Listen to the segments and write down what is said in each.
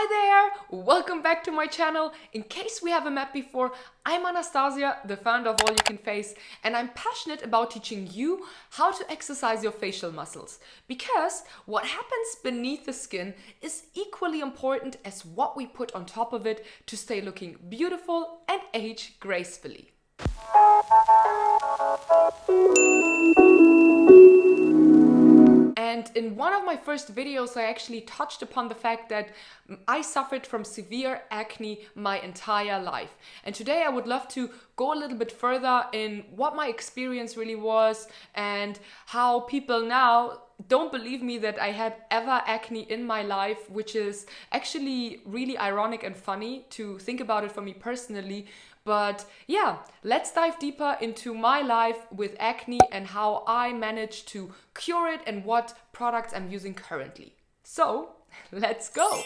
Hi there! Welcome back to my channel. In case we haven't met before, I'm Anastasia, the founder of All You Can Face, and I'm passionate about teaching you how to exercise your facial muscles. Because what happens beneath the skin is equally important as what we put on top of it to stay looking beautiful and age gracefully. And in one of my first videos, I actually touched upon the fact that I suffered from severe acne my entire life. And today I would love to go a little bit further in what my experience really was and how people now don't believe me that I had ever acne in my life, which is actually really ironic and funny to think about it for me personally. But yeah, let's dive deeper into my life with acne and how I managed to cure it and what products I'm using currently. So let's go.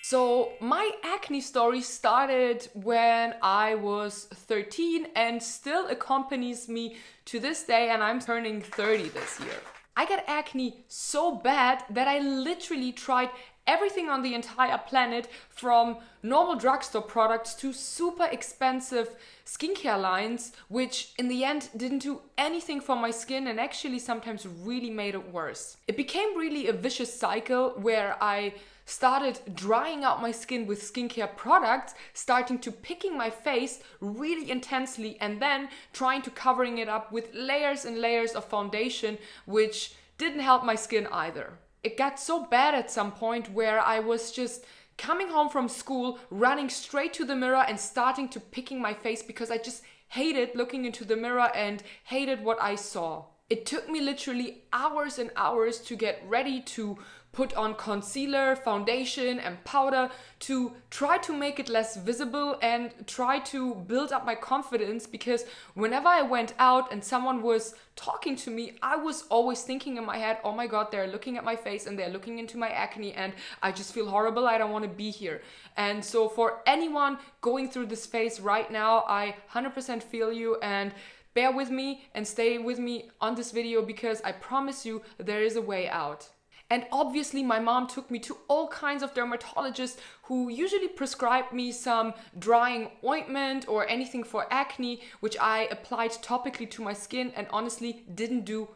So my acne story started when I was 13 and still accompanies me to this day, and I'm turning 30 this year. I got acne so bad that I literally tried everything on the entire planet, from normal drugstore products to super expensive skincare lines, which in the end didn't do anything for my skin and actually sometimes really made it worse. It became really a vicious cycle where I started drying out my skin with skincare products, starting to picking my face really intensely and then trying to covering it up with layers and layers of foundation, which didn't help my skin either. It got so bad at some point where I was just coming home from school, running straight to the mirror and starting to picking my face because I just hated looking into the mirror and hated what I saw. It took me literally hours and hours to get ready to put on concealer, foundation and powder to try to make it less visible and try to build up my confidence, because whenever I went out and someone was talking to me, I was always thinking in my head, oh my god, they're looking at my face and they're looking into my acne and I just feel horrible, I don't want to be here. And so for anyone going through this phase right now, I 100% feel you, and bear with me and stay with me on this video because I promise you there is a way out. And obviously my mom took me to all kinds of dermatologists who usually prescribed me some drying ointment or anything for acne, which I applied topically to my skin and honestly didn't do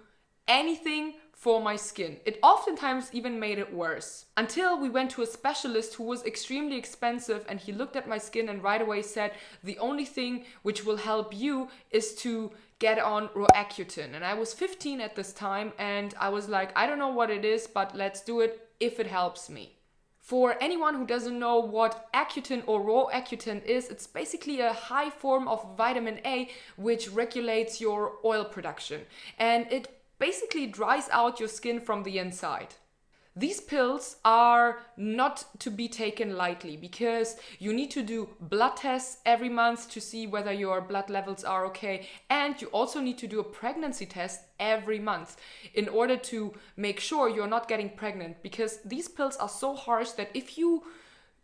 anything for my skin. It oftentimes even made it worse. Until we went to a specialist who was extremely expensive, and he looked at my skin and right away said, the only thing which will help you is to get on Accutane. And I was 15 at this time and I was like, I don't know what it is, but let's do it if it helps me. For anyone who doesn't know what Accutane or raw Accutane is, it's basically a high form of vitamin A which regulates your oil production, and it basically dries out your skin from the inside. These pills are not to be taken lightly because you need to do blood tests every month to see whether your blood levels are okay, and you also need to do a pregnancy test every month in order to make sure you're not getting pregnant, because these pills are so harsh that if you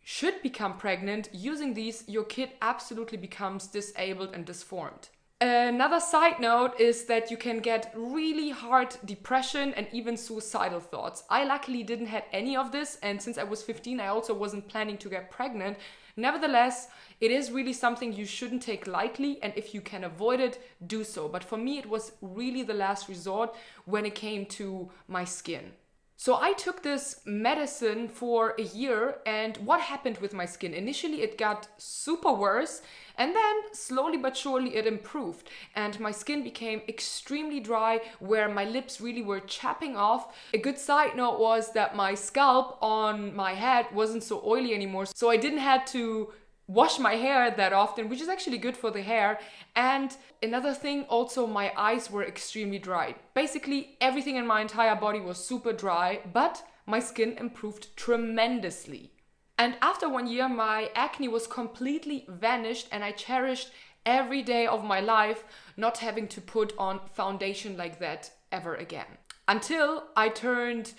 should become pregnant using these, your kid absolutely becomes disabled and disformed. Another side note is that you can get really hard depression and even suicidal thoughts. I luckily didn't have any of this, and since I was 15 I also wasn't planning to get pregnant. Nevertheless, it is really something you shouldn't take lightly, and if you can avoid it, do so. But for me it was really the last resort when it came to my skin. So I took this medicine for a year, and what happened with my skin? Initially it got super worse, and then slowly but surely it improved, and my skin became extremely dry where my lips really were chapping off. A good side note was that my scalp on my head wasn't so oily anymore, so I didn't have to wash my hair that often, which is actually good for the hair. And another thing, also my eyes were extremely dry. Basically everything in my entire body was super dry, but my skin improved tremendously. And after 1 year my acne was completely vanished, and I cherished every day of my life not having to put on foundation like that ever again. Until I turned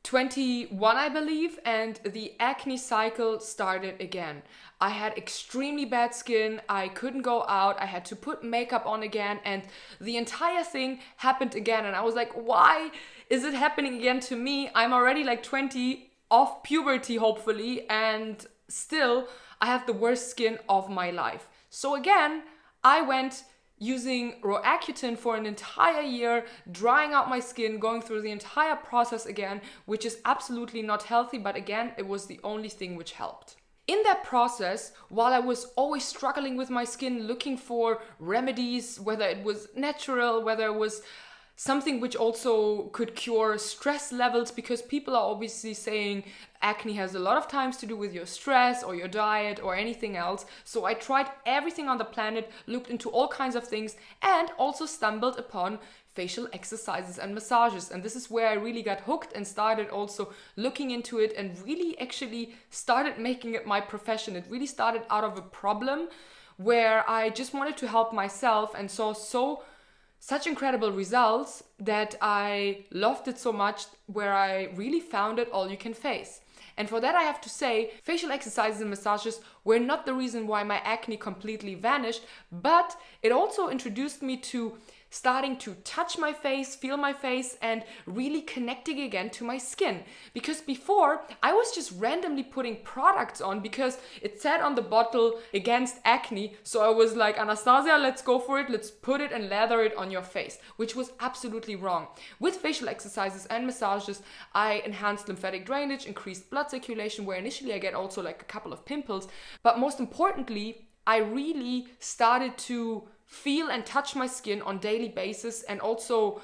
21, I believe, and the acne cycle started again. I had extremely bad skin, I couldn't go out, I had to put makeup on again, and the entire thing happened again. And I was like, why is it happening again to me? I'm already like 20, of puberty, hopefully, and still I have the worst skin of my life. So again, I went using raw Accutane for an entire year, drying out my skin, going through the entire process again, which is absolutely not healthy, but again, it was the only thing which helped. In that process, while I was always struggling with my skin, looking for remedies, whether it was natural, whether it was something which also could cure stress levels, because people are obviously saying acne has a lot of times to do with your stress or your diet or anything else. So I tried everything on the planet, looked into all kinds of things, and also stumbled upon facial exercises and massages. And this is where I really got hooked and started also looking into it and really actually started making it my profession. It really started out of a problem where I just wanted to help myself and saw such incredible results that I loved it so much, where I really found it all you can face. And for that, I have to say, facial exercises and massages were not the reason why my acne completely vanished, but it also introduced me to starting to touch my face, feel my face, and really connecting again to my skin. Because before, I was just randomly putting products on because it said on the bottle against acne. So I was like, Anastasia, let's go for it. Let's put it and lather it on your face, which was absolutely wrong. With facial exercises and massages, I enhanced lymphatic drainage, increased blood circulation, where initially I get also like a couple of pimples. But most importantly, I really started to feel and touch my skin on a daily basis, and also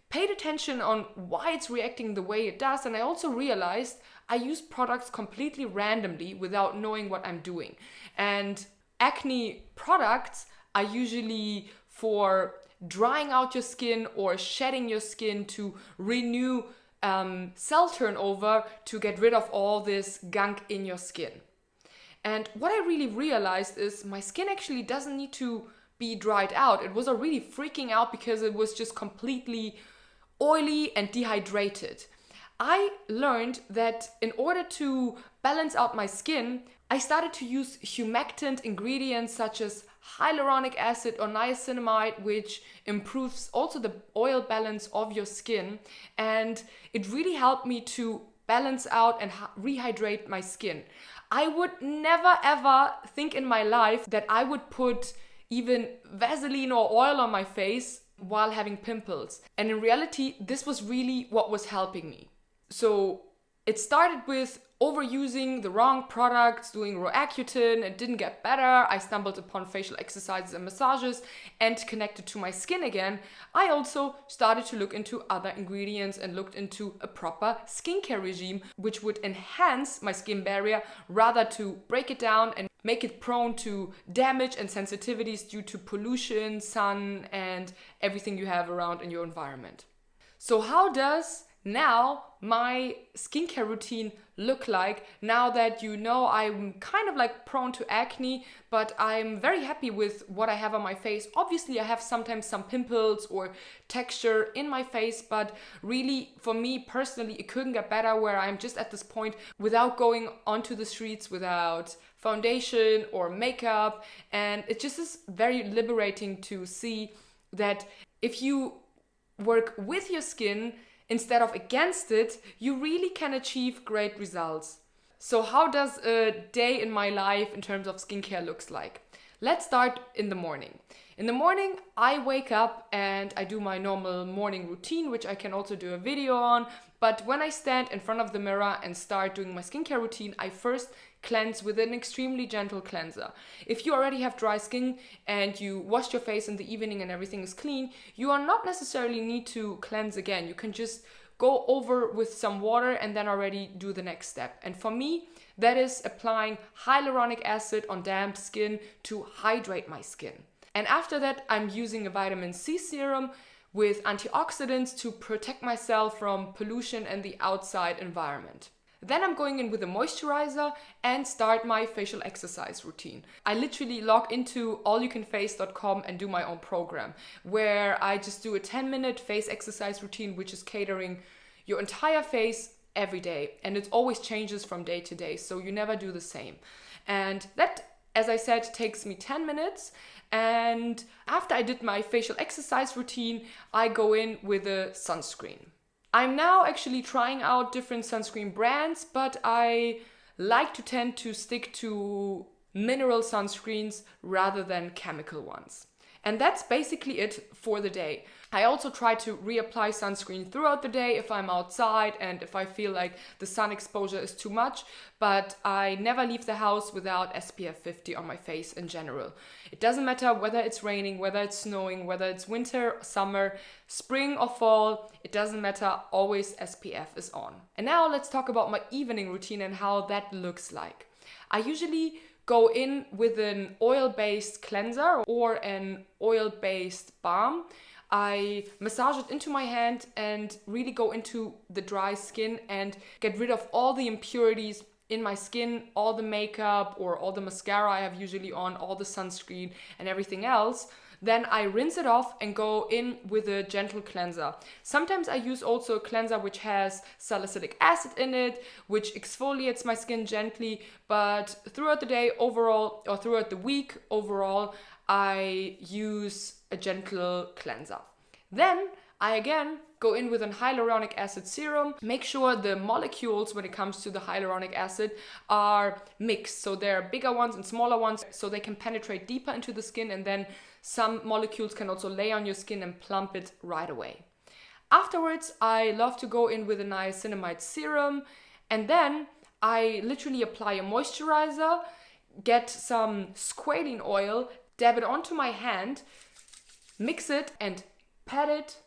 paid attention on why it's reacting the way it does. And I also realized I use products completely randomly without knowing what I'm doing. And acne products are usually for drying out your skin or shedding your skin to renew cell turnover, to get rid of all this gunk in your skin. And what I really realized is my skin actually doesn't need to be dried out. It was already freaking out because it was just completely oily and dehydrated. I learned that in order to balance out my skin, I started to use humectant ingredients such as hyaluronic acid or niacinamide, which improves also the oil balance of your skin. And it really helped me to balance out and rehydrate my skin. I would never ever think in my life that I would put even Vaseline or oil on my face while having pimples. And in reality, this was really what was helping me. So it started with overusing the wrong products, doing raw Accutane. It didn't get better. I stumbled upon facial exercises and massages and connected to my skin again. I also started to look into other ingredients and looked into a proper skincare regime, which would enhance my skin barrier rather to break it down and make it prone to damage and sensitivities due to pollution, sun, and everything you have around in your environment. So how does now my skincare routine look like now that you know I'm kind of like prone to acne, but I'm very happy with what I have on my face? Obviously, I have sometimes some pimples or texture in my face, but really for me personally, it couldn't get better, where I'm just at this point without going onto the streets, without foundation or makeup. And it just is very liberating to see that if you work with your skin instead of against it, you really can achieve great results. So how does a day in my life in terms of skincare looks like? Let's start in the morning. In the morning, I wake up and I do my normal morning routine, which I can also do a video on. But when I stand in front of the mirror and start doing my skincare routine, I first cleanse with an extremely gentle cleanser. If you already have dry skin and you wash your face in the evening and everything is clean, you are not necessarily need to cleanse again. You can just go over with some water and then already do the next step. And for me, that is applying hyaluronic acid on damp skin to hydrate my skin. And after that, I'm using a vitamin C serum with antioxidants to protect myself from pollution and the outside environment. Then I'm going in with a moisturizer and start my facial exercise routine. I literally log into allyoucanface.com and do my own program, where I just do a 10-minute face exercise routine, which is catering your entire face every day. And it always changes from day to day, so you never do the same. And that, as I said, takes me 10 minutes. And after I did my facial exercise routine, I go in with a sunscreen. I'm now actually trying out different sunscreen brands, but I like to tend to stick to mineral sunscreens rather than chemical ones. And that's basically it for the day. I also try to reapply sunscreen throughout the day if I'm outside and if I feel like the sun exposure is too much, but I never leave the house without SPF 50 on my face in general. It doesn't matter whether it's raining, whether it's snowing, whether it's winter, summer, spring or fall, it doesn't matter, always SPF is on. And now let's talk about my evening routine and how that looks like. I usually go in with an oil-based cleanser or an oil-based balm. I massage it into my hand and really go into the dry skin and get rid of all the impurities in my skin, all the makeup or all the mascara I have usually on, all the sunscreen and everything else. Then I rinse it off and go in with a gentle cleanser. Sometimes I use also a cleanser which has salicylic acid in it, which exfoliates my skin gently, but throughout the day overall, or throughout the week overall, I use a gentle cleanser. Then I again go in with a hyaluronic acid serum. Make sure the molecules when it comes to the hyaluronic acid are mixed. So there are bigger ones and smaller ones so they can penetrate deeper into the skin, and then some molecules can also lay on your skin and plump it right away. Afterwards, I love to go in with a niacinamide serum, and then I literally apply a moisturizer, get some squalene oil, dab it onto my hand, mix it and pat it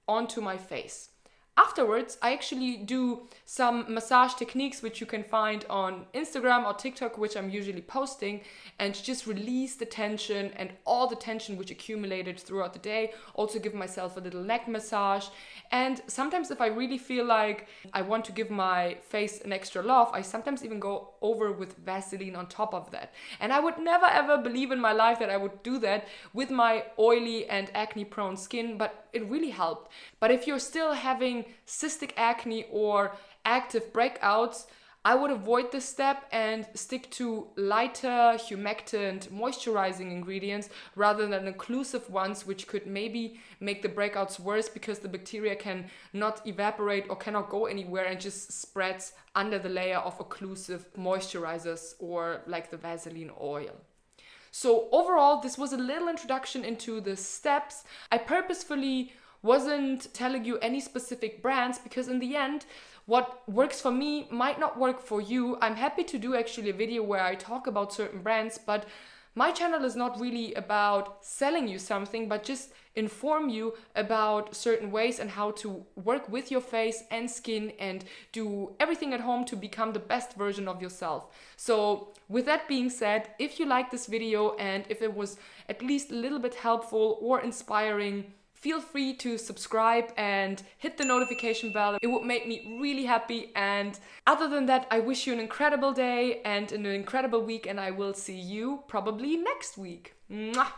onto my face. Afterwards, I actually do some massage techniques which you can find on Instagram or TikTok, which I'm usually posting, and just release the tension and all the tension which accumulated throughout the day. Also give myself a little neck massage. And sometimes if I really feel like I want to give my face an extra love, I sometimes even go over with Vaseline on top of that. And I would never ever believe in my life that I would do that with my oily and acne prone skin, but it really helped. But if you're still having cystic acne or active breakouts, I would avoid this step and stick to lighter humectant moisturizing ingredients rather than occlusive ones, which could maybe make the breakouts worse because the bacteria can not evaporate or cannot go anywhere and just spreads under the layer of occlusive moisturizers or like the Vaseline oil. So overall, this was a little introduction into the steps. I purposefully wasn't telling you any specific brands because in the end, what works for me might not work for you. I'm happy to do actually a video where I talk about certain brands, but my channel is not really about selling you something, but just inform you about certain ways and how to work with your face and skin and do everything at home to become the best version of yourself. So with that being said, if you like this video and if it was at least a little bit helpful or inspiring, feel free to subscribe and hit the notification bell. It would make me really happy. And other than that, I wish you an incredible day and an incredible week, and I will see you probably next week. Mwah!